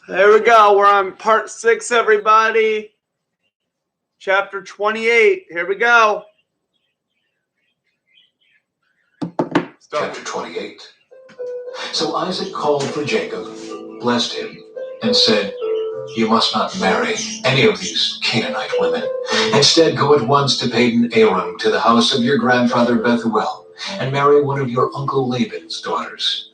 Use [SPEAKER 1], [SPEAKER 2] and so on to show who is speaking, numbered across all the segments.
[SPEAKER 1] There we go. We're on part 6, everybody. Chapter 28. Here we go.
[SPEAKER 2] Chapter 28. So Isaac called for Jacob, blessed him, and said, "You must not marry any of these Canaanite women. Instead, go at once to Padan Aram, to the house of your grandfather Bethuel, and marry one of your uncle Laban's daughters.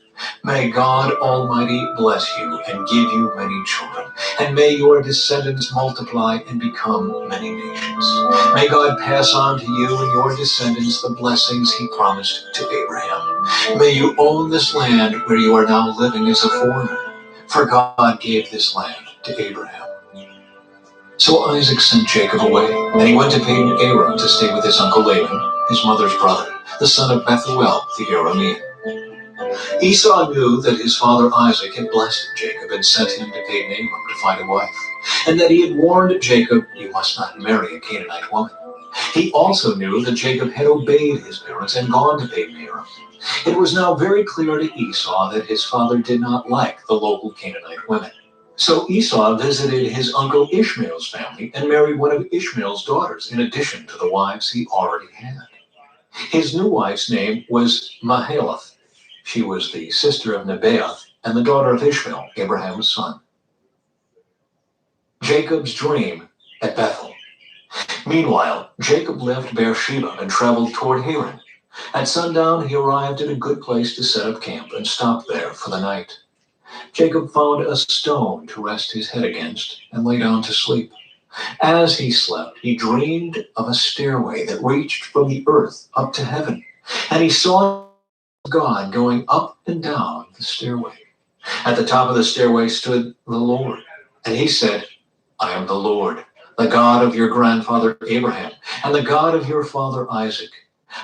[SPEAKER 2] May God Almighty bless you and give you many children, and may your descendants multiply and become many nations. May God pass on to you and your descendants the blessings he promised to Abraham. May you own this land where you are now living as a foreigner, for God gave this land to Abraham." So Isaac sent Jacob away, and he went to Padan Aram to stay with his uncle Laban, his mother's brother, the son of Bethuel the Aramean. Esau knew that his father Isaac had blessed Jacob and sent him to Padan Aram to find a wife, and that he had warned Jacob, "You must not marry a Canaanite woman." He also knew that Jacob had obeyed his parents and gone to Padan Aram. It was now very clear to Esau that his father did not like the local Canaanite women. So Esau visited his uncle Ishmael's family and married one of Ishmael's daughters in addition to the wives he already had. His new wife's name was Mahalath. She was the sister of Nebaioth and the daughter of Ishmael, Abraham's son. Jacob's dream at Bethel. Meanwhile, Jacob left Beersheba and traveled toward Haran. At sundown, he arrived at a good place to set up camp and stopped there for the night. Jacob found a stone to rest his head against and lay down to sleep. As he slept, he dreamed of a stairway that reached from the earth up to heaven, and he saw God going up and down the stairway. At the top of the stairway stood the Lord, and he said, "I am the Lord, the God of your grandfather Abraham, and the God of your father Isaac.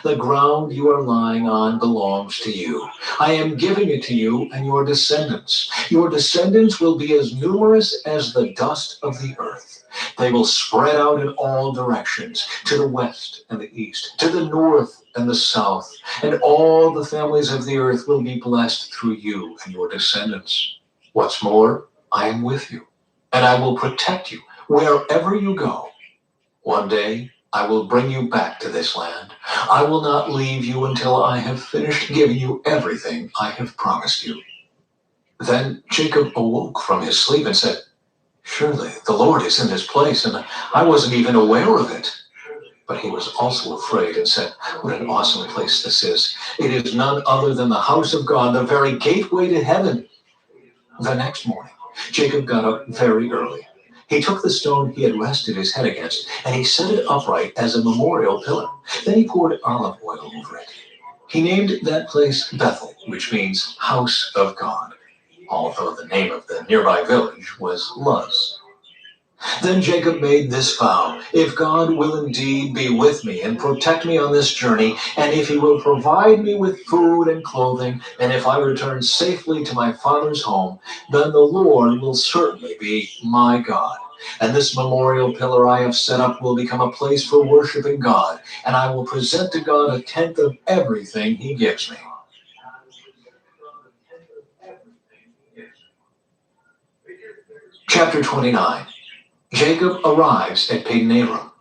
[SPEAKER 2] The ground you are lying on belongs to you. I am giving it to you and your descendants. Your descendants will be as numerous as the dust of the earth. They will spread out in all directions, to the west and the east, to the north and the south, and all the families of the earth will be blessed through you and your descendants. What's more, I am with you, and I will protect you wherever you go. One day, I will bring you back to this land. I will not leave you until I have finished giving you everything I have promised you." Then Jacob awoke from his sleep and said, "Surely the Lord is in this place, and I wasn't even aware of it." But he was also afraid and said, "What an awesome place this is. It is none other than the house of God, the very gateway to heaven." The next morning, Jacob got up very early. He took the stone he had rested his head against, and he set it upright as a memorial pillar. Then he poured olive oil over it. He named that place Bethel, which means house of God, although the name of the nearby village was Luz. Then Jacob made this vow: "If God will indeed be with me and protect me on this journey, and if he will provide me with food and clothing, and if I return safely to my father's home, then the Lord will certainly be my God. And this memorial pillar I have set up will become a place for worshiping God, and I will present to God a tenth of everything he gives me." Chapter 29. Jacob arrives at Padan Aram.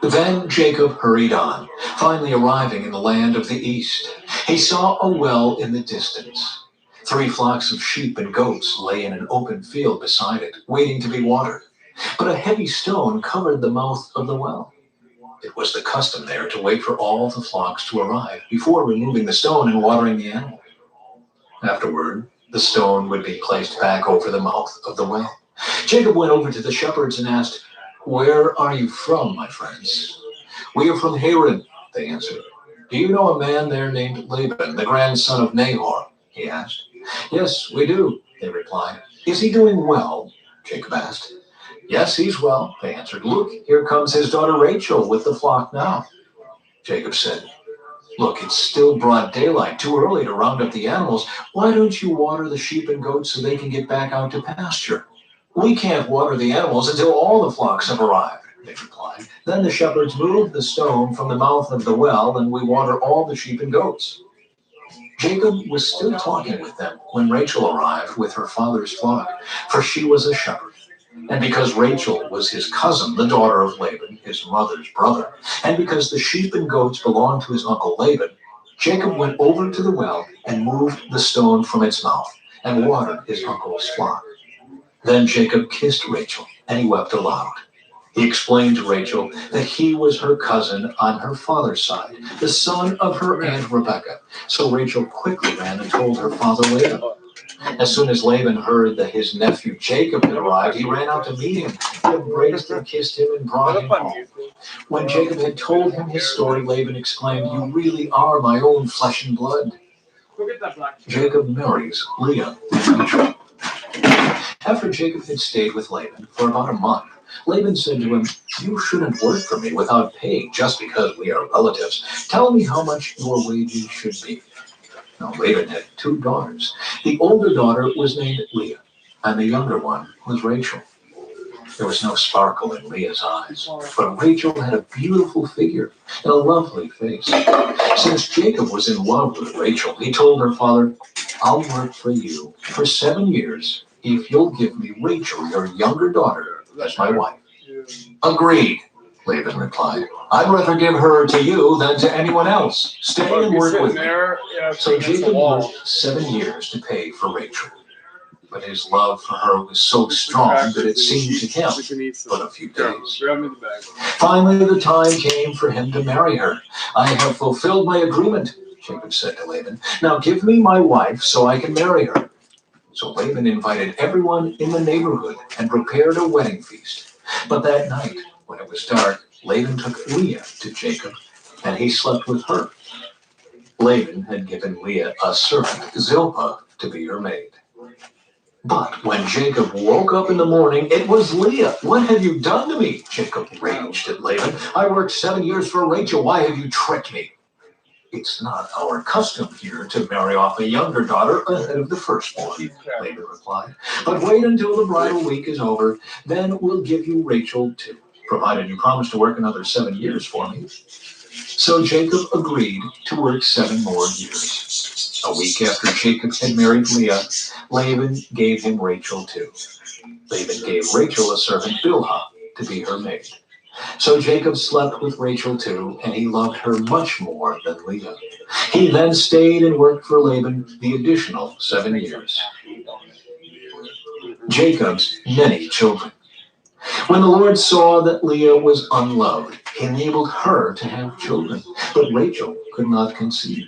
[SPEAKER 2] Then Jacob hurried on, finally arriving in the land of the east. He saw a well in the distance. 3 flocks of sheep and goats lay in an open field beside it, waiting to be watered. But a heavy stone covered the mouth of the well. It was the custom there to wait for all the flocks to arrive before removing the stone and watering the animal. Afterward, the stone would be placed back over the mouth of the well. Jacob went over to the shepherds and asked, "Where are you from, my friends?" "We are from Haran," they answered. "Do you know a man there named Laban, the grandson of Nahor?" he asked. "Yes, we do," they replied. "Is he doing well?" Jacob asked. "Yes, he's well," they answered. "Look, here comes his daughter Rachel with the flock now." Jacob said, "Look, it's still broad daylight, too early to round up the animals. Why don't you water the sheep and goats so they can get back out to pasture?" "We can't water the animals until all the flocks have arrived," they replied. "Then the shepherds move the stone from the mouth of the well, and we water all the sheep and goats." Jacob was still talking with them when Rachel arrived with her father's flock, for she was a shepherd. And because Rachel was his cousin, the daughter of Laban, his mother's brother, and because the sheep and goats belonged to his uncle Laban, Jacob went over to the well and moved the stone from its mouth and watered his uncle's flock. Then Jacob kissed Rachel, and he wept aloud. He explained to Rachel that he was her cousin on her father's side, the son of her aunt Rebekah. So Rachel quickly ran and told her father Laban. As soon as Laban heard that his nephew Jacob had arrived, he ran out to meet him. He embraced and kissed him and brought him home. When Jacob had told him his story, Laban exclaimed, "You really are my own flesh and blood." Jacob marries Leah and Rachel. After Jacob had stayed with Laban for about a month, Laban said to him, "You shouldn't work for me without pay just because we are relatives. Tell me how much your wages should be." Now Laban had 2 daughters. The older daughter was named Leah, and the younger one was Rachel. There was no sparkle in Leah's eyes, but Rachel had a beautiful figure and a lovely face. Since Jacob was in love with Rachel, he told her father, "I'll work for you for 7 years if you'll give me Rachel, your younger daughter, as my wife." "Agreed," Laban replied. "I'd rather give her to you than to anyone else. Stay and work with me." So Jacob worked 7 years to pay for Rachel. But his love for her was so strong that it seemed to him but a few days. Finally, the time came for him to marry her. "I have fulfilled my agreement," Jacob said to Laban. "Now give me my wife so I can marry her." So Laban invited everyone in the neighborhood and prepared a wedding feast. But that night, when it was dark, Laban took Leah to Jacob, and he slept with her. Laban had given Leah a servant, Zilpah, to be her maid. But when Jacob woke up in the morning, it was Leah. "What have you done to me?" Jacob raged at Laban. "I worked 7 years for Rachel. Why have you tricked me?" "It's not our custom here to marry off a younger daughter ahead of the firstborn," Laban replied. "But wait until the bridal week is over. Then we'll give you Rachel too, provided you promise to work another 7 years for me." So Jacob agreed to work 7 more years. A week after Jacob had married Leah, Laban gave him Rachel too. Laban gave Rachel a servant, Bilhah, to be her maid. So Jacob slept with Rachel too, and he loved her much more than Leah. He then stayed and worked for Laban the additional 7 years. Jacob's many children. When the Lord saw that Leah was unloved, he enabled her to have children, but Rachel could not conceive.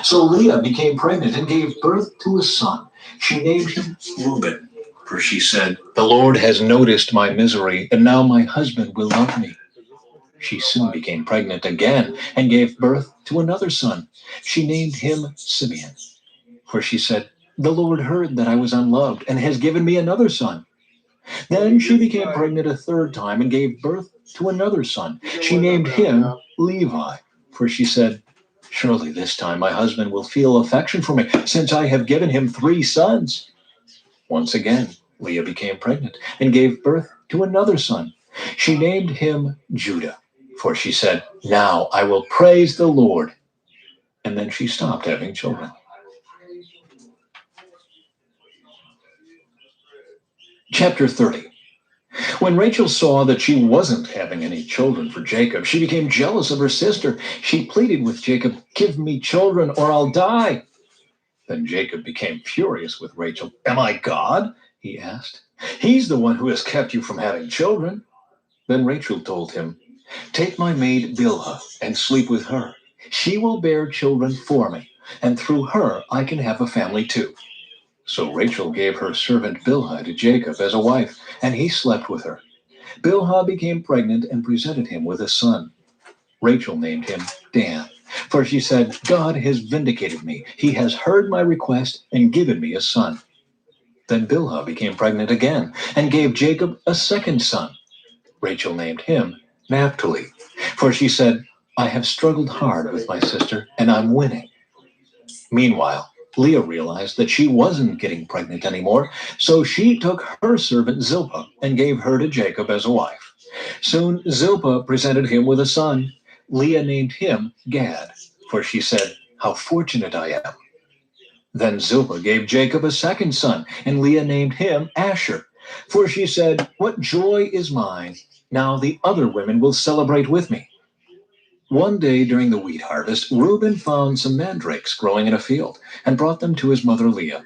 [SPEAKER 2] So Leah became pregnant and gave birth to a son. She named him Reuben, for she said, "The Lord has noticed my misery, and now my husband will love me." She soon became pregnant again and gave birth to another son. She named him Simeon, for she said, "The Lord heard that I was unloved and has given me another son." Then she became pregnant a 3rd time and gave birth to another son. She named him Levi, for she said, "Surely this time my husband will feel affection for me, since I have given him 3 sons." Once again, Leah became pregnant and gave birth to another son. She named him Judah, for she said, "Now I will praise the Lord." And then she stopped having children. Chapter 30. When Rachel saw that she wasn't having any children for Jacob, she became jealous of her sister. She pleaded with Jacob, "Give me children or I'll die." Then Jacob became furious with Rachel. "Am I God?" he asked. "He's the one who has kept you from having children." Then Rachel told him, "Take my maid Bilhah and sleep with her. She will bear children for me, and through her I can have a family too." So Rachel gave her servant Bilhah to Jacob as a wife, and he slept with her. Bilhah became pregnant and presented him with a son. Rachel named him Dan, for she said, "God has vindicated me. He has heard my request and given me a son." Then Bilhah became pregnant again and gave Jacob a 2nd son. Rachel named him Naphtali, for she said, "I have struggled hard with my sister, and I'm winning." Meanwhile, Leah realized that she wasn't getting pregnant anymore, so she took her servant Zilpah and gave her to Jacob as a wife. Soon Zilpah presented him with a son. Leah named him Gad, for she said, "How fortunate I am." Then Zilpah gave Jacob a second son, and Leah named him Asher. For she said, "What joy is mine! Now the other women will celebrate with me." One day during the wheat harvest, Reuben found some mandrakes growing in a field and brought them to his mother Leah.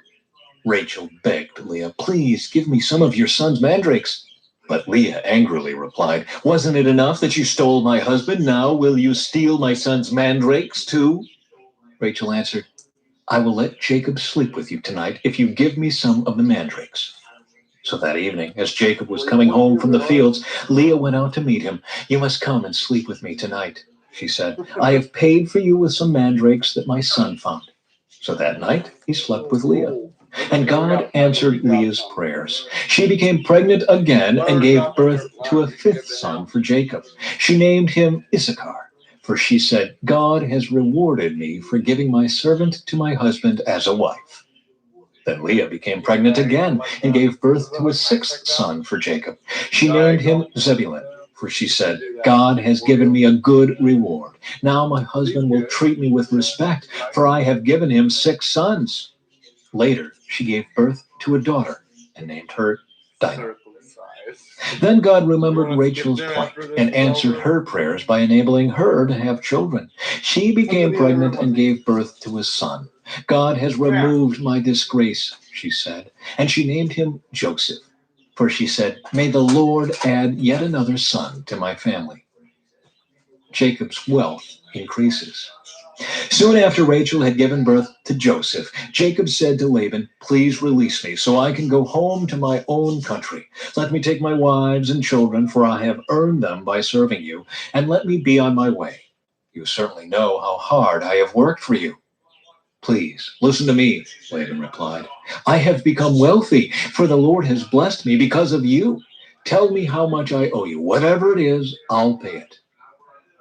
[SPEAKER 2] Rachel begged Leah, "Please give me some of your son's mandrakes." But Leah angrily replied, "Wasn't it enough that you stole my husband? Now will you steal my son's mandrakes too?" Rachel answered, "I will let Jacob sleep with you tonight if you give me some of the mandrakes." So that evening, as Jacob was coming home from the fields, Leah went out to meet him. "You must come and sleep with me tonight," she said. "I have paid for you with some mandrakes that my son found." So that night, he slept with Leah. And God answered Leah's prayers. She became pregnant again and gave birth to a fifth son for Jacob. She named him Issachar, for she said, "God has rewarded me for giving my servant to my husband as a wife." Then Leah became pregnant again and gave birth to a sixth son for Jacob. She named him Zebulun, for she said, "God has given me a good reward. Now my husband will treat me with respect, for I have given him 6 sons." Later, she gave birth to a daughter and named her Dinah. Then God remembered Rachel's plight and answered her prayers by enabling her to have children. She became pregnant and gave birth to a son. "God has removed my disgrace," she said, and she named him Joseph. For she said, "May the Lord add yet another son to my family." Jacob's wealth increases. Soon after Rachel had given birth to Joseph, Jacob said to Laban, "Please release me so I can go home to my own country. Let me take my wives and children, for I have earned them by serving you, and let me be on my way. You certainly know how hard I have worked for you." "Please, listen to me," Laban replied. "I have become wealthy, for the Lord has blessed me because of you. Tell me how much I owe you. Whatever it is, I'll pay it."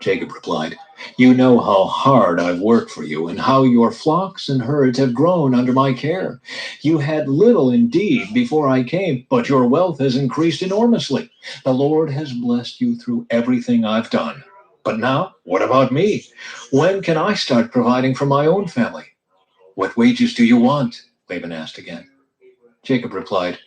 [SPEAKER 2] Jacob replied, "You know how hard I've worked for you and how your flocks and herds have grown under my care. You had little indeed before I came, but your wealth has increased enormously. The Lord has blessed you through everything I've done. But now, what about me? When can I start providing for my own family?" "What wages do you want?" Laban asked again. Jacob replied,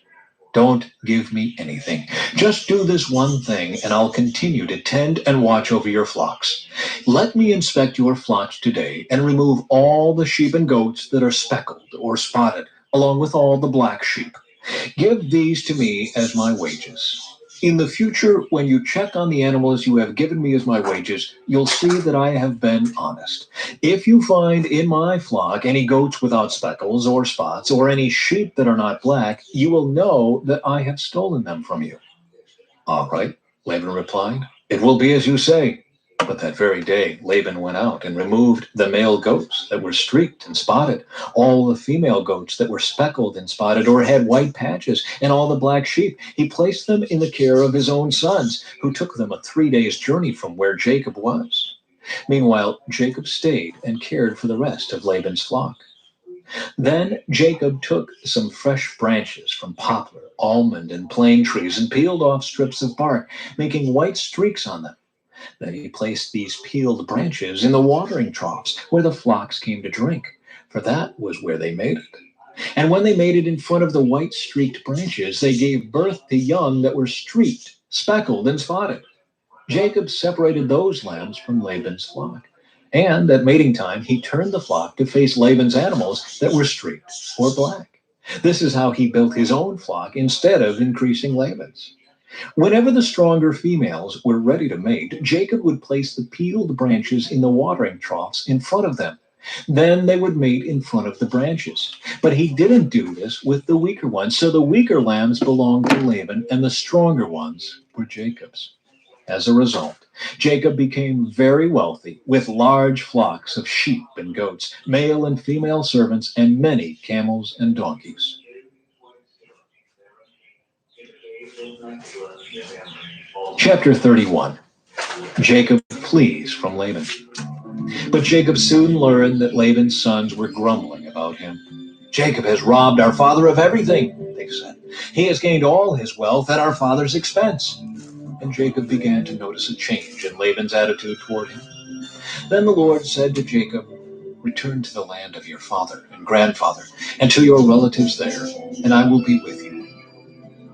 [SPEAKER 2] "Don't give me anything. Just do this one thing, and I'll continue to tend and watch over your flocks. Let me inspect your flocks today and remove all the sheep and goats that are speckled or spotted, along with all the black sheep. Give these to me as my wages. In the future, when you check on the animals you have given me as my wages, you'll see that I have been honest. If you find in my flock any goats without speckles or spots, or any sheep that are not black, you will know that I have stolen them from you." "All right," Laban replied. "It will be as you say." But that very day, Laban went out and removed the male goats that were streaked and spotted, all the female goats that were speckled and spotted or had white patches, and all the black sheep. He placed them in the care of his own sons, who took them a 3 days' journey from where Jacob was. Meanwhile, Jacob stayed and cared for the rest of Laban's flock. Then Jacob took some fresh branches from poplar, almond, and plane trees and peeled off strips of bark, making white streaks on them. Then he placed these peeled branches in the watering troughs where the flocks came to drink, for that was where they made it. And when they made it in front of the white streaked branches, they gave birth to young that were streaked, speckled, and spotted. Jacob separated those lambs from Laban's flock. And at mating time, he turned the flock to face Laban's animals that were streaked or black. This is how he built his own flock instead of increasing Laban's. Whenever the stronger females were ready to mate, Jacob would place the peeled branches in the watering troughs in front of them. Then they would mate in front of the branches. But he didn't do this with the weaker ones, so the weaker lambs belonged to Laban and the stronger ones were Jacob's. As a result, Jacob became very wealthy with large flocks of sheep and goats, male and female servants, and many camels and donkeys. Chapter 31. Jacob flees from Laban. But Jacob soon learned that Laban's sons were grumbling about him. "Jacob has robbed our father of everything," they said. "He has gained all his wealth at our father's expense." And Jacob began to notice a change in Laban's attitude toward him. Then the Lord said to Jacob, return to the land of your father and grandfather and to your relatives there, and I will be with you."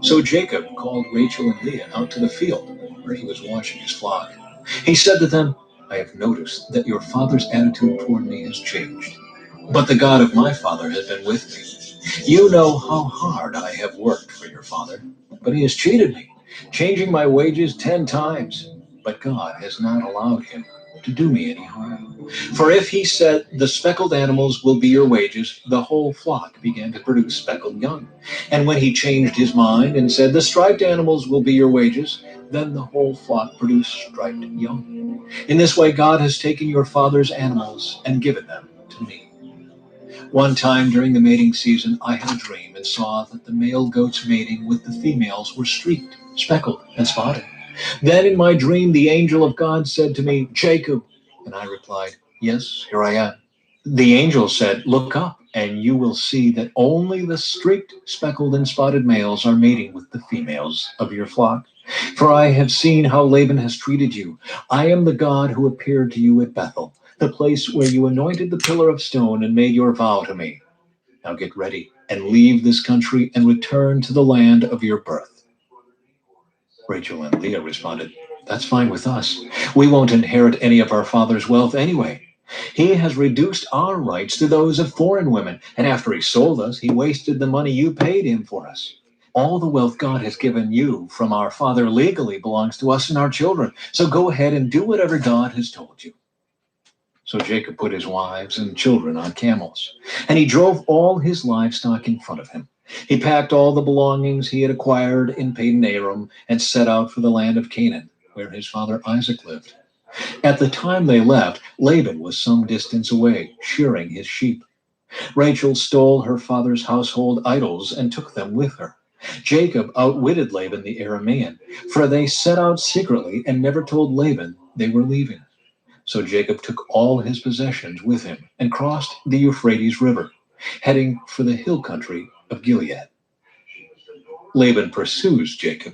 [SPEAKER 2] So Jacob called Rachel and Leah out to the field where he was watching his flock. He said to them, "I have noticed that your father's attitude toward me has changed, but the God of my father has been with me. You know how hard I have worked for your father, but he has cheated me, changing my wages 10 times. But God has not allowed him to do me any harm. For if he said, 'The speckled animals will be your wages,' the whole flock began to produce speckled young. And when he changed his mind and said, 'The striped animals will be your wages,' then the whole flock produced striped young. In this way, God has taken your father's animals and given them to me." One time during the mating season, I had a dream and saw that the male goats mating with the females were streaked, speckled, and spotted. Then in my dream, the angel of God said to me, "Jacob." And I replied, "Yes, here I am." The angel said, "Look up, and you will see that only the streaked, speckled, and spotted males are mating with the females of your flock. For I have seen how Laban has treated you. I am the God who appeared to you at Bethel, the place where you anointed the pillar of stone and made your vow to me. Now get ready and leave this country and return to the land of your birth." Rachel and Leah responded, "That's fine with us. We won't inherit any of our father's wealth anyway. He has reduced our rights to those of foreign women, and after he sold us, he wasted the money you paid him for us. All the wealth God has given you from our father legally belongs to us and our children. So go ahead and do whatever God has told you." So Jacob put his wives and children on camels, and he drove all his livestock in front of him. He packed all the belongings he had acquired in Padan Aram and set out for the land of Canaan, where his father Isaac lived. At the time they left, Laban was some distance away, shearing his sheep. Rachel stole her father's household idols and took them with her. Jacob outwitted Laban the Aramean, for they set out secretly and never told Laban they were leaving. So Jacob took all his possessions with him and crossed the Euphrates River, heading for the hill country of Gilead. Laban pursues Jacob.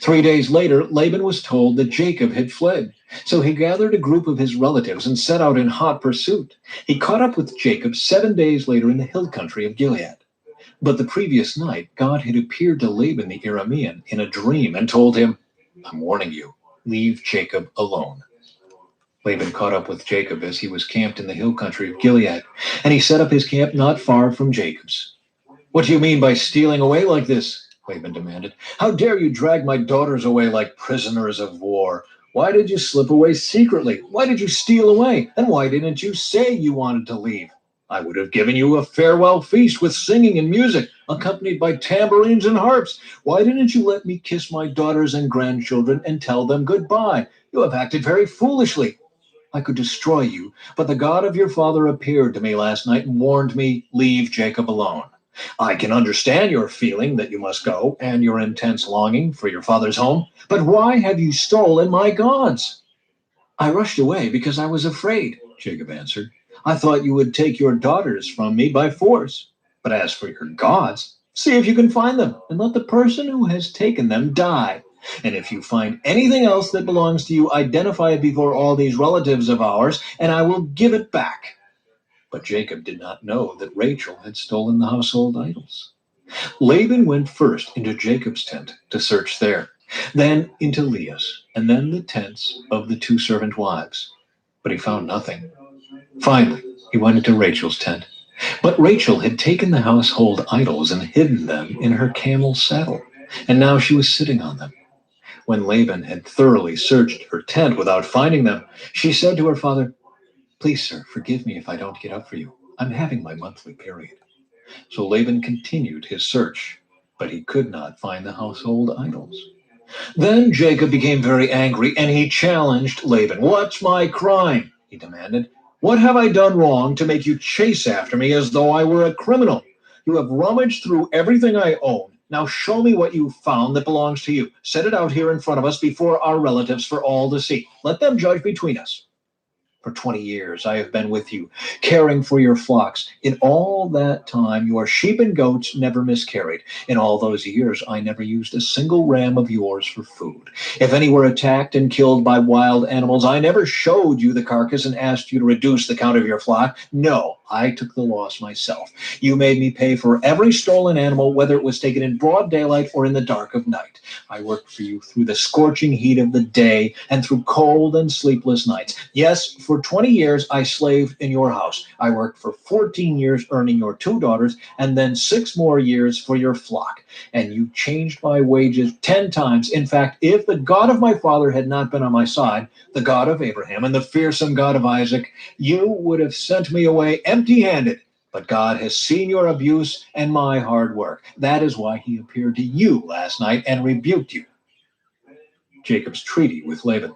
[SPEAKER 2] 3 days later, Laban was told that Jacob had fled. So he gathered a group of his relatives and set out in hot pursuit. He caught up with Jacob 7 days later in the hill country of Gilead. But the previous night, God had appeared to Laban the Aramean in a dream and told him, "I'm warning you, leave Jacob alone." Laban caught up with Jacob as he was camped in the hill country of Gilead, and he set up his camp not far from Jacob's. "What do you mean by stealing away like this?" Laban demanded. "How dare you drag my daughters away like prisoners of war? Why did you slip away secretly? Why did you steal away? And why didn't you say you wanted to leave? I would have given you a farewell feast with singing and music, accompanied by tambourines and harps. Why didn't you let me kiss my daughters and grandchildren and tell them goodbye? You have acted very foolishly. I could destroy you, but the God of your father appeared to me last night and warned me, 'Leave Jacob alone.' I can understand your feeling that you must go and your intense longing for your father's home, but why have you stolen my gods?" "I rushed away because I was afraid," Jacob answered. "I thought you would take your daughters from me by force. But as for your gods, see if you can find them, and let the person who has taken them die. And if you find anything else that belongs to you, identify it before all these relatives of ours, and I will give it back." But Jacob did not know that Rachel had stolen the household idols. Laban went first into Jacob's tent to search there, then into Leah's, and then the tents of the 2 servant wives. But he found nothing. Finally, he went into Rachel's tent. But Rachel had taken the household idols and hidden them in her camel's saddle, and now she was sitting on them. When Laban had thoroughly searched her tent without finding them, she said to her father, "Please, sir, forgive me if I don't get up for you. I'm having my monthly period." So Laban continued his search, but he could not find the household idols. Then Jacob became very angry, and he challenged Laban. "What's my crime?" he demanded. "What have I done wrong to make you chase after me as though I were a criminal? You have rummaged through everything I own. Now show me what you found that belongs to you. Set it out here in front of us before our relatives for all to see. Let them judge between us." For 20 years I have been with you, caring for your flocks. In all that time, your sheep and goats never miscarried. In all those years, I never used a single ram of yours for food. If any were attacked and killed by wild animals, I never showed you the carcass and asked you to reduce the count of your flock. No, I took the loss myself. You made me pay for every stolen animal, whether it was taken in broad daylight or in the dark of night. I worked for you through the scorching heat of the day and through cold and sleepless nights. Yes, for 20 years I slaved in your house. I worked for 14 years earning your 2 daughters and then 6 more years for your flock. And you changed my wages 10 times. In fact, if the God of my father had not been on my side, the God of Abraham and the fearsome God of Isaac, you would have sent me away empty-handed. But God has seen your abuse and my hard work. That is why he appeared to you last night and rebuked you. Jacob's treaty with Laban.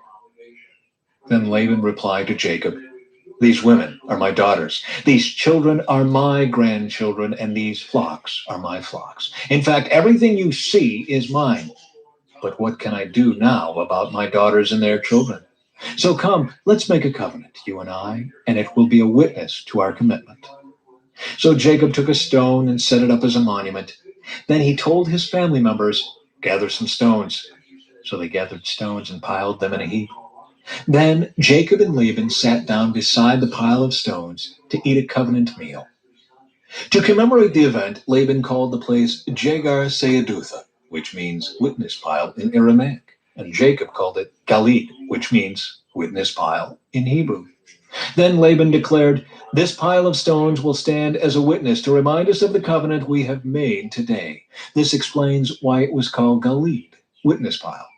[SPEAKER 2] Then Laban replied to Jacob, these women are my daughters. These children are my grandchildren, and these flocks are my flocks. In fact, everything you see is mine. But what can I do now about my daughters and their children? So come, let's make a covenant, you and I, and it will be a witness to our commitment. So Jacob took a stone and set it up as a monument. Then he told his family members, gather some stones. So they gathered stones and piled them in a heap. Then Jacob and Laban sat down beside the pile of stones to eat a covenant meal. To commemorate the event, Laban called the place Jegar Sahadutha, which means witness pile in Aramaic, and Jacob called it Galid, which means witness pile in Hebrew. Then Laban declared, this pile of stones will stand as a witness to remind us of the covenant we have made today. This explains why it was called Galid, witness pile.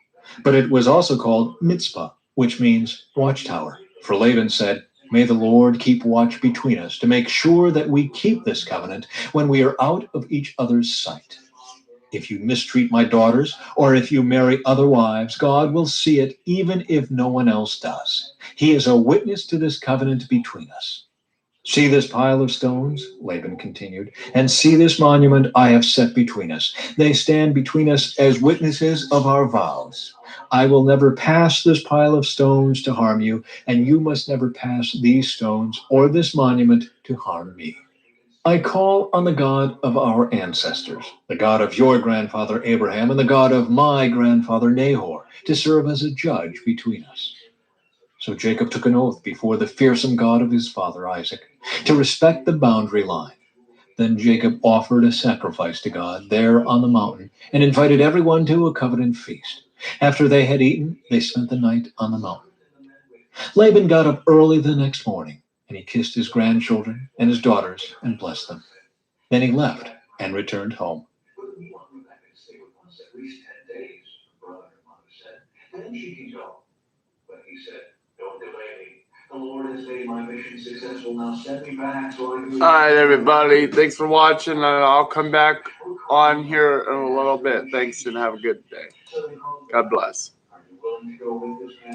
[SPEAKER 2] But it was also called Mitzpah, which means watchtower. For Laban said, may the Lord keep watch between us to make sure that we keep this covenant when we are out of each other's sight. If you mistreat my daughters, or if you marry other wives, God will see it even if no one else does. He is a witness to this covenant between us. See this pile of stones, Laban continued, and see this monument I have set between us. They stand between us as witnesses of our vows. I will never pass this pile of stones to harm you, and you must never pass these stones or this monument to harm me. I call on the God of our ancestors, the God of your grandfather Abraham and the God of my grandfather Nahor, to serve as a judge between us. So Jacob took an oath before the fearsome God of his father Isaac to respect the boundary line. Then Jacob offered a sacrifice to God there on the mountain and invited everyone to a covenant feast. After they had eaten, they spent the night on the mountain. Laban got up early the next morning, and he kissed his grandchildren and his daughters and blessed them. Then he left and returned home. Then she can go. But he said, don't delay me. The Lord has made my mission successful. Now send me back so I can...
[SPEAKER 1] All right, everybody. Thanks for watching. And I'll come back on here in a little bit. Thanks and have a good day. God bless.
[SPEAKER 2] Are you willing to go with this man?